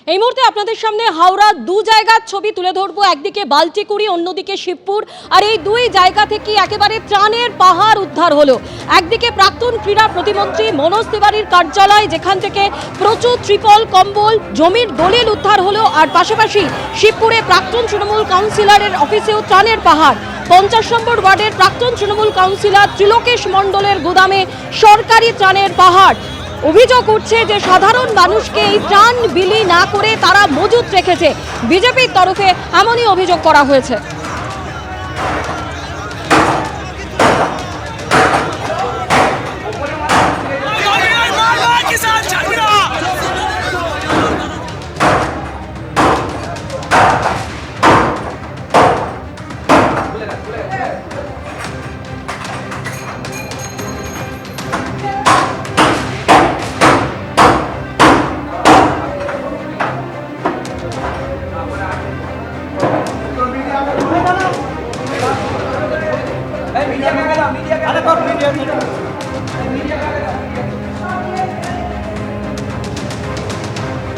এই মুহূর্তে আপনাদের সামনে হাওড়া দু জায়গার ছবি তুলে ধরবো। একদিকে বাল্টিকুড়ি, অন্যদিকে শিবপুর। আর এই দুই জায়গা থেকে একেবারে ত্রাণের পাহাড় উদ্ধার হলো। একদিকে প্রাক্তন ক্রীড়া প্রতিমন্ত্রী মনোজ তিওয়ারির কার্যালয়, যেখান থেকে প্রচুর ত্রিপল, কম্বল, জমির দলিল উদ্ধার হলো। আর পাশাপাশি শিবপুরে প্রাক্তন তৃণমূল কাউন্সিলরের অফিসেও ত্রাণের পাহাড়। 50 নম্বর ওয়ার্ডের প্রাক্তন তৃণমূল কাউন্সিলর ত্রিলোকেশ মণ্ডলের গোদামে সরকারি ত্রাণের পাহাড়। অভিযোগ উঠছে যে সাধারণ মানুষকে এই ত্রাণ বিলি না করে তারা মজুত রেখেছে। বিজেপির তরফে এমনই অভিযোগ করা হয়েছে।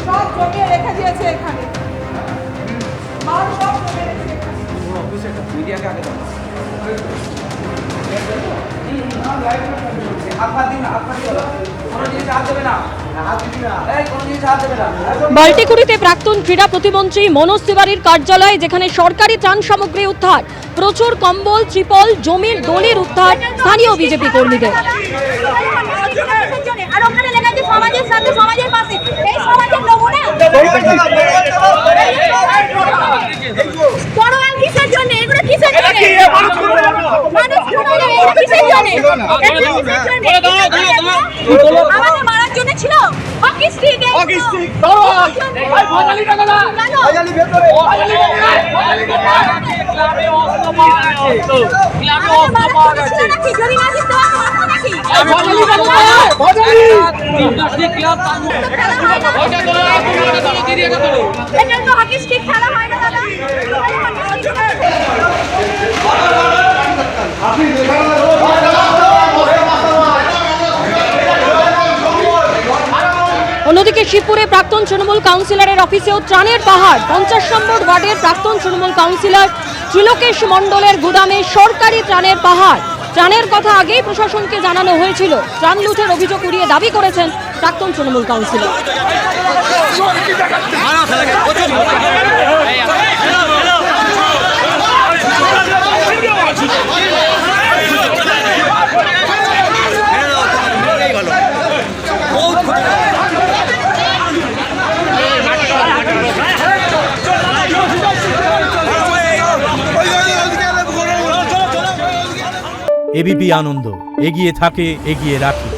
সব জমিয়ে রেখে দিয়েছে এখানে, মাল সব জমিয়ে রেখেছে। মিডিয়াকে আগে দাও। বাল্টিকুড়িতে প্রাক্তন ক্রীড়া প্রতিমন্ত্রী মনোজ তিওয়ারির কার্যালয়, যেখানে সরকারি ত্রাণ সামগ্রী উদ্ধার, প্রচুর কম্বল, ত্রিপল, জমির দলিল উদ্ধার স্থানীয় বিজেপি কর্মীদের। সমাজের সাথে সমাজের পাশে এই সমাজের নমুনা পরোয়ান কিসের জন্য? এগুলো কিসের জন্য? মানুষ কিসের জন্য? আমাদের মারার জন্য ছিল? হকি স্টিক হকি স্টিক খেলা হয় না দাদা। অন্যদিকে শিবপুরে প্রাক্তন তৃণমূল কাউন্সিলরের অফিসেও ত্রাণের পাহাড়। 50 নম্বর ওয়ার্ডের প্রাক্তন তৃণমূল কাউন্সিলর ত্রিলোকেশ মণ্ডলের গোদামে সরকারি ত্রাণের পাহাড়। ত্রাণের কথা আগেই প্রশাসনকে জানানো হয়েছিল। ত্রাণ লুঠের অভিযোগ উড়িয়ে দাবি করেছেন প্রাক্তন তৃণমূল কাউন্সিলর। এবিপি আনন্দ, এগিয়ে থাকে, এগিয়ে রাখে।